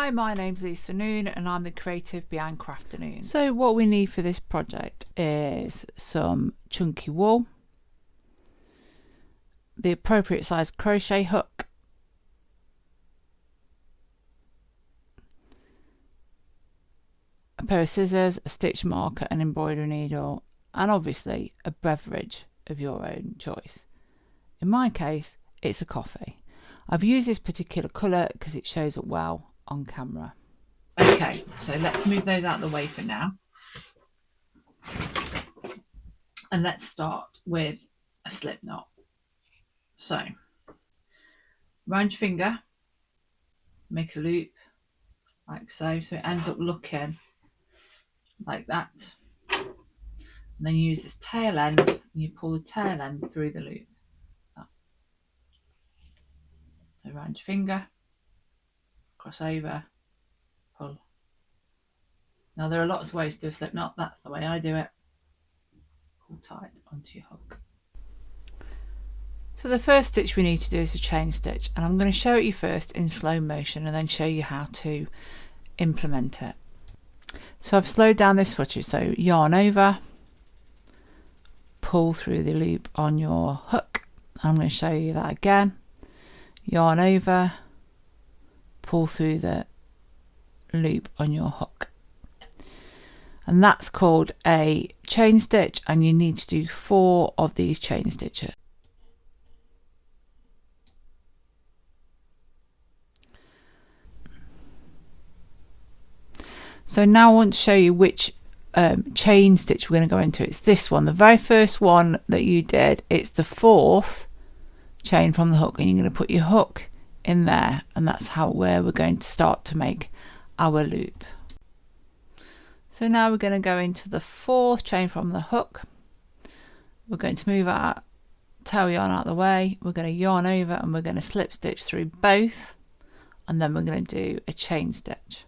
Hi, my name's Lisa Noon and I'm the creative behind Crafternoon. So what we need for this project is some chunky wool, the appropriate size crochet hook, a pair of scissors, a stitch marker, an embroidery needle, and obviously a beverage of your own choice. In my case, it's a coffee. I've used this particular colour because it shows up well on camera. Okay, so let's move those out of the way for now. And let's start with a slip knot. So, round your finger, make a loop like so, so it ends up looking like that. And then you use this tail end and you pull the tail end through the loop. So round your finger, cross over, pull. Now there are lots of ways to do a slip knot, that's the way I do it. Pull tight onto your hook. So the first stitch we need to do is a chain stitch, and I'm going to show it you first in slow motion and then show you how to implement it. So I've slowed down this footage, so yarn over, pull through the loop on your hook. I'm going to show you that again. Yarn over, pull through the loop on your hook. And that's called a chain stitch, and you need to do 4 of these chain stitches. So now I want to show you which chain stitch we're going to go into. It's this one, the very first one that you did. It's the 4th chain from the hook, and you're going to put your hook in there, and that's where we're going to start to make our loop. So now we're going to go into the 4th chain from the hook. We're going to move our tail yarn out of the way. We're going to yarn over and we're going to slip stitch through both, and then we're going to do a chain stitch.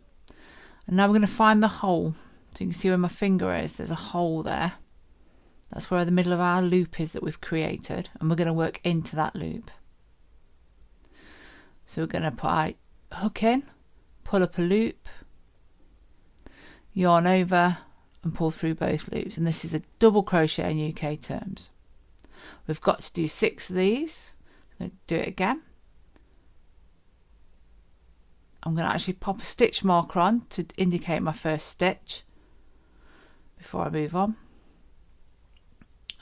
And now we're going to find the hole. So you can see where my finger is, there's a hole there. That's where the middle of our loop is that we've created, and we're going to work into that loop. So we're going to put our hook in, pull up a loop, yarn over and pull through both loops, and this is a double crochet in UK terms. We've got to do 6 of these. I'm going to do it again. I'm going to actually pop a stitch marker on to indicate my first stitch before I move on.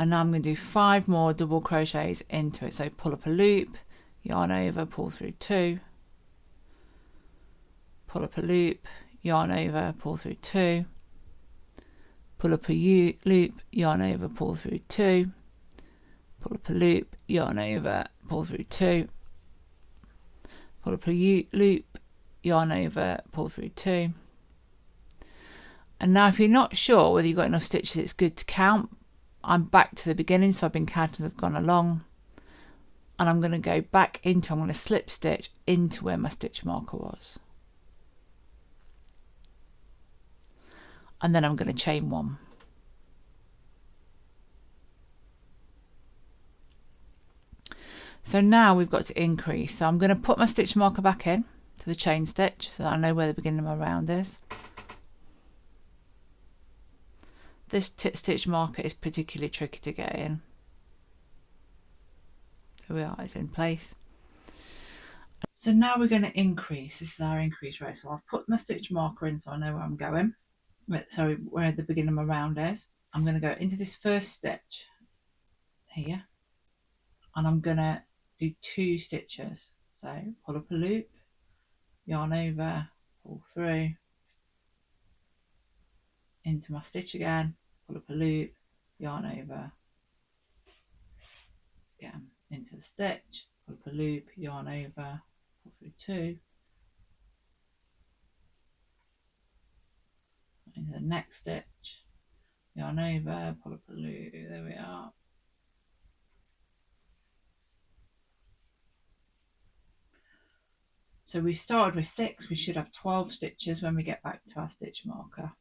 And now I'm going to do 5 more double crochets into it. So pull up a loop, yarn over, pull through 2, pull up a loop, yarn over, pull through 2, pull up a loop, yarn over, pull through 2, pull up a loop, yarn over, pull through 2, pull up a loop, yarn over, pull through 2. And now if you're not sure whether you've got enough stitches, it's good to count. I'm back to the beginning, so I've been counting as I've gone along, and I'm going to go back into, I'm going to slip stitch into where my stitch marker was, and then I'm going to chain 1. So now we've got to increase, so I'm going to put my stitch marker back in to the chain stitch so that I know where the beginning of my round is. This stitch marker is particularly tricky to get in. Here we are, it's in place. So now we're going to increase. This is our increase rate. So I've put my stitch marker in so I know where I'm going. Sorry, where the beginning of my round is. I'm going to go into this first stitch here, and I'm going to do 2 stitches. So pull up a loop, yarn over, pull through, into my stitch again, pull up a loop, yarn over, again into the stitch, pull up a loop, yarn over, pull through 2, into the next stitch, yarn over, pull up a loop, there we are. So we started with 6, we should have 12 stitches when we get back to our stitch marker.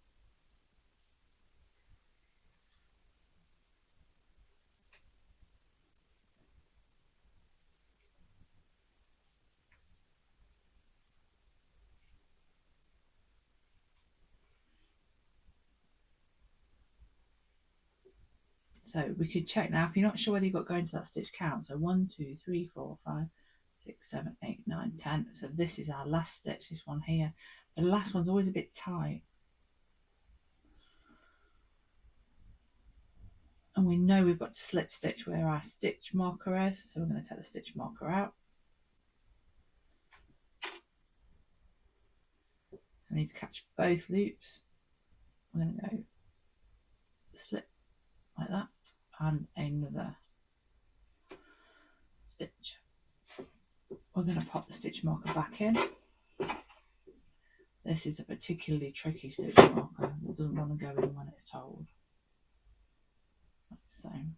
So we could check now if you're not sure whether you've got going to that stitch count. So 1, 2, 3, 4, 5, 6, 7, 8, 9, 10. So this is our last stitch, this one here. The last one's always a bit tight. And we know we've got to slip stitch where our stitch marker is. So we're going to take the stitch marker out. So I need to catch both loops. We're going to go slip like that and another stitch. We're going to pop the stitch marker back in. This is a particularly tricky stitch marker that doesn't want to go in when it's told. Like so. I'm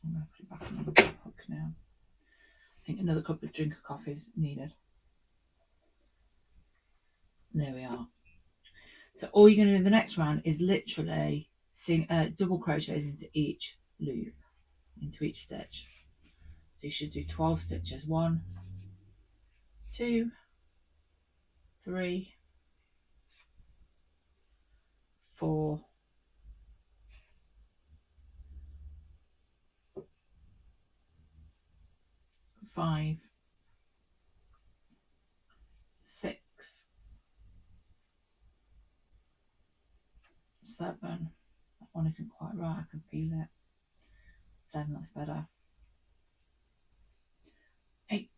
going to put it back on the hook now. I think another cup of drink of coffee is needed. There we are. So all you're going to do in the next round is literally double crochets into each loop, into each stitch. So you should do 12 stitches. 1, 2, 3, 4, 5, 6, 7. That one isn't quite right, I can feel it. 7, that's better. 8,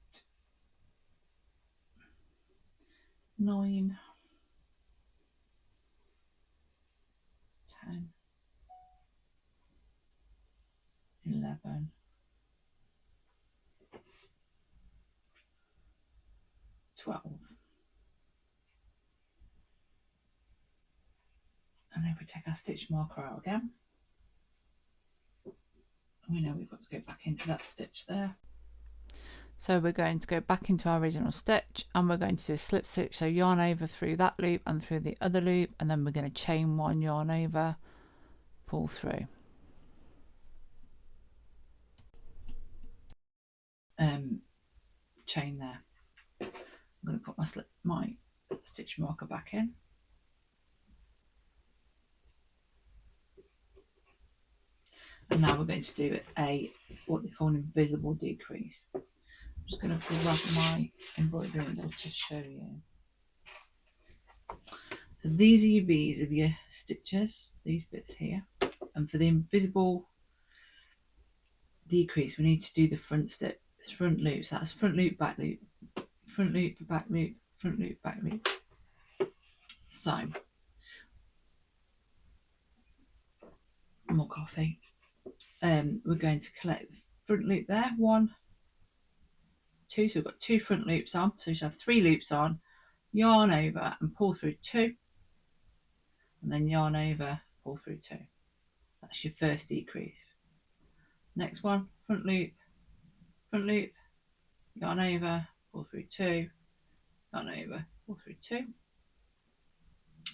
9, 10, 11, 12. And then we take our stitch marker out again. We know we've got to go back into that stitch there. So we're going to go back into our original stitch and we're going to do a slip stitch. So yarn over through that loop and through the other loop, and then we're going to chain 1, yarn over, pull through. Chain there. I'm going to put my stitch marker back in. And now we're going to do what they call an invisible decrease. I'm just going to grab my embroidery needle to show you. So these are your V's of your stitches, these bits here. And for the invisible decrease, we need to do the front loop. So that's front loop, back loop, front loop, back loop, front loop, back loop. So, more coffee. We're going to collect the front loop there. 1, 2. So we've got 2 front loops on. So you should have 3 loops on. Yarn over and pull through 2. And then yarn over, pull through 2. That's your first decrease. Next one, front loop, yarn over, pull through 2, yarn over, pull through 2.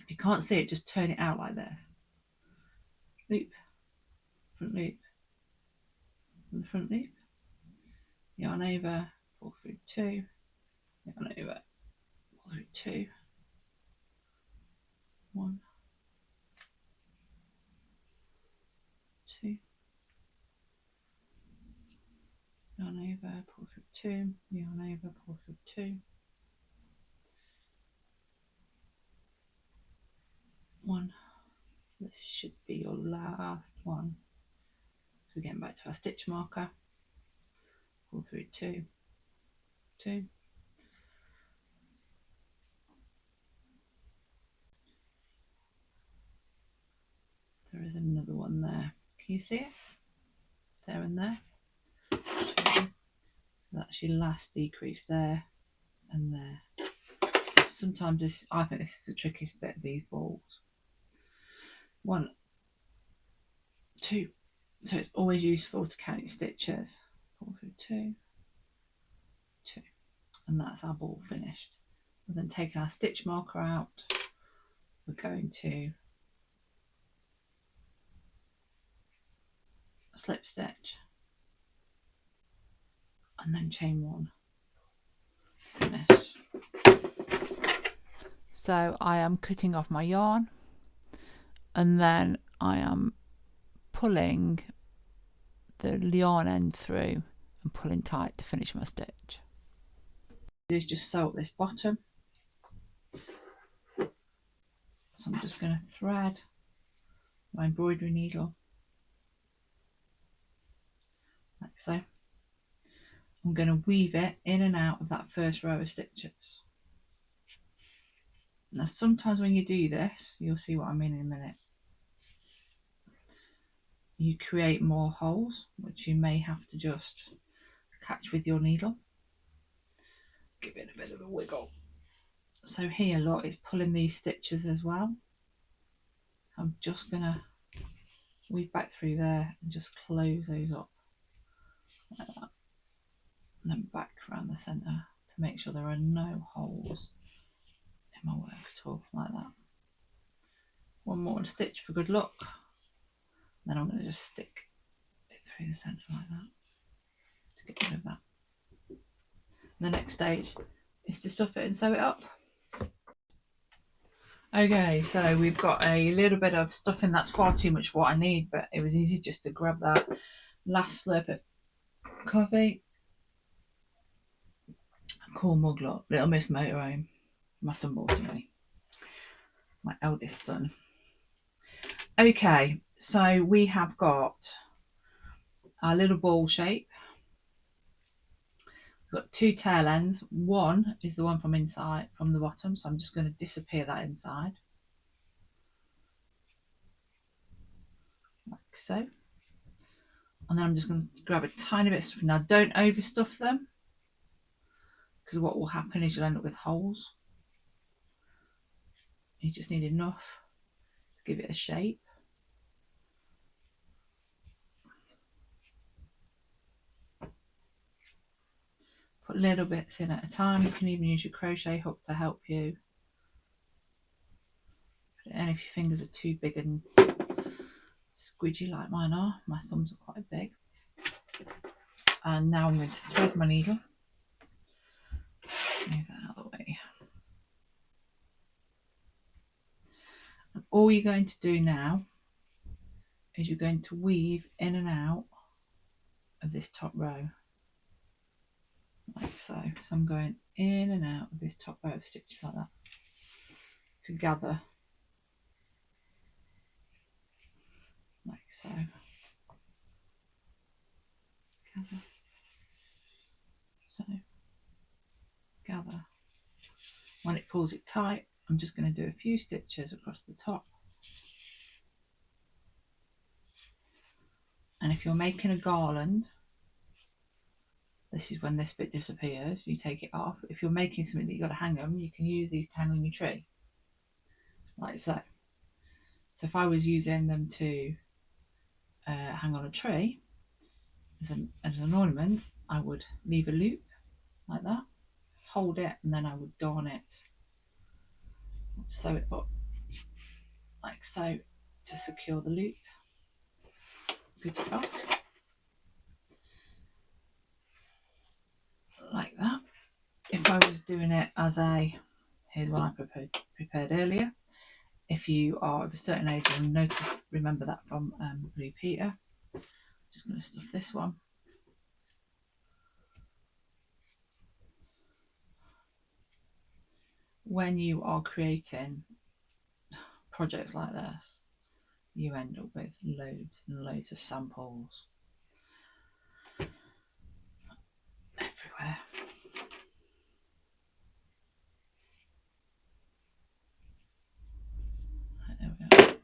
If you can't see it, just turn it out like this. Loop, front loop, and the front loop, yarn over, pull through 2, yarn over, pull through 2, 1, 2, yarn over, pull through 2, yarn over, pull through 2, 1. This should be your last one. So we're getting back to our stitch marker, pull through 2, 2, there is another one there. Can you see it? There and there. That's your last decrease there and there. So sometimes I think this is the trickiest bit of these balls. 1, 2. So it's always useful to count your stitches. Pull through 2, 2, and that's our ball finished. We're then taking our stitch marker out. We're going to slip stitch and then chain 1. Finish. So I am cutting off my yarn, and then I am pulling the yarn end through and pulling tight to finish my stitch. Is just sew up this bottom. So I'm just going to thread my embroidery needle like so. I'm going to weave it in and out of that first row of stitches. Now sometimes when you do this, you'll see what I mean in a minute, you create more holes which you may have to just catch with your needle. Give it a bit of a wiggle. So here, look, it's pulling these stitches as well. So I'm just going to weave back through there and just close those up like that. And then back around the centre to make sure there are no holes in my work at all, like that. One more stitch for good luck. Then I'm going to just stick it through the centre like that to get rid of that. And the next stage is to stuff it and sew it up. Okay, so we've got a little bit of stuffing. That's far too much for what I need, but it was easy just to grab that last slurp of coffee. Cool mug, look, Little Miss Motorhome. My son bought it me, my eldest son. Okay, so we have got our little ball shape. We've got two tail ends. One is the one from inside, from the bottom, so I'm just going to disappear that inside. Like so. And then I'm just going to grab a tiny bit of stuff. Now don't overstuff them, because what will happen is you'll end up with holes. You just need enough to give it a shape. Put little bits in at a time. You can even use your crochet hook to help you. And if your fingers are too big and squidgy like mine are, my thumbs are quite big. And now I'm going to thread my needle. Move that out of the way. And all you're going to do now is you're going to weave in and out of this top row. Like so. So I'm going in and out of this top row of stitches like that to gather. Like so. Gather. So. Gather. When it pulls it tight, I'm just going to do a few stitches across the top. And if you're making a garland, this is when this bit disappears, you take it off. If you're making something that you've got to hang them, you can use these to hang on your tree, like so. So if I was using them to hang on a tree as an ornament, I would leave a loop like that, hold it, and then I would darn it, sew it up like so to secure the loop. Good to go. Like that. If I was doing it as a, here's one I prepared earlier. If you are of a certain age, you'll remember that from Blue Peter. Just going to stuff this one. When you are creating projects like this, you end up with loads and loads of samples everywhere. There we go.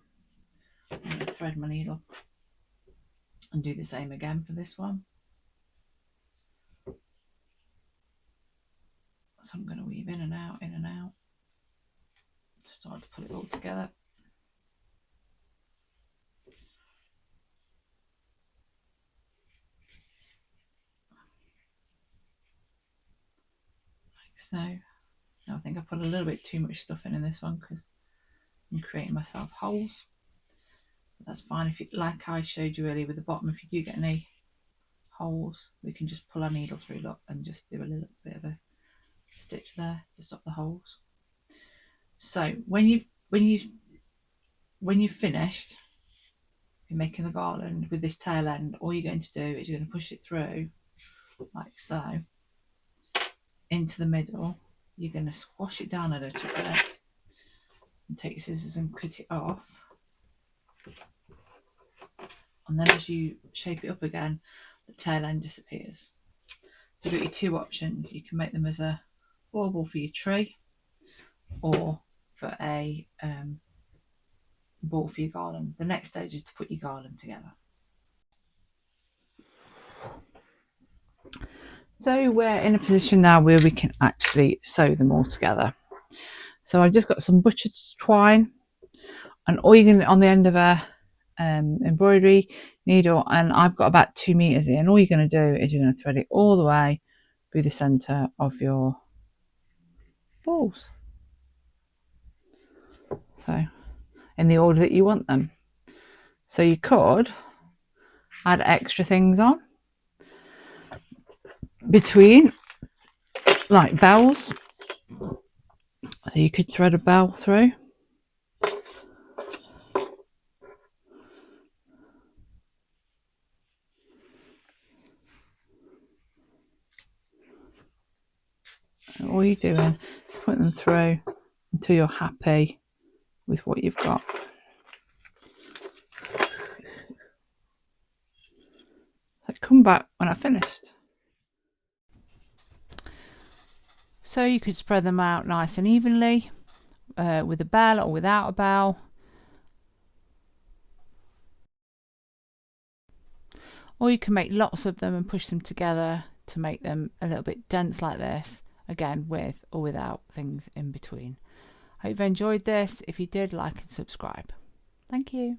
I'm going to thread my needle and do the same again for this one. So I'm going to weave in and out, start to put it all together. Like so. Now I think I put a little bit too much stuff in this one because I'm creating myself holes. But that's fine. If you, like I showed you earlier with the bottom, if you do get any holes, we can just pull our needle through, look, and just do a little bit of a stitch there to stop the holes. So when you've finished, you're making the garland with this tail end, all you're going to do is you're going to push it through like so into the middle. You're going to squash it down a little bit and take your scissors and cut it off. And then as you shape it up again, the tail end disappears. So you've got your two options. You can make them as a bauble for your tree, or for a ball for your garland. The next stage is to put your garland together. So we're in a position now where we can actually sew them all together. So I've just got some butchered twine, and all you're going to, on the end of a embroidery needle, and I've got about 2 meters in. All you're going to do is you're going to thread it all the way through the center of your balls. So in the order that you want them. So you could add extra things on between, like bells. So you could thread a bell through. And all you're doing is put them through until you're happy with what you've got. So come back when I've finished. So you could spread them out nice and evenly with a bell or without a bell. Or you can make lots of them and push them together to make them a little bit dense like this, again with or without things in between. I hope you've enjoyed this. If you did, like and subscribe. Thank you.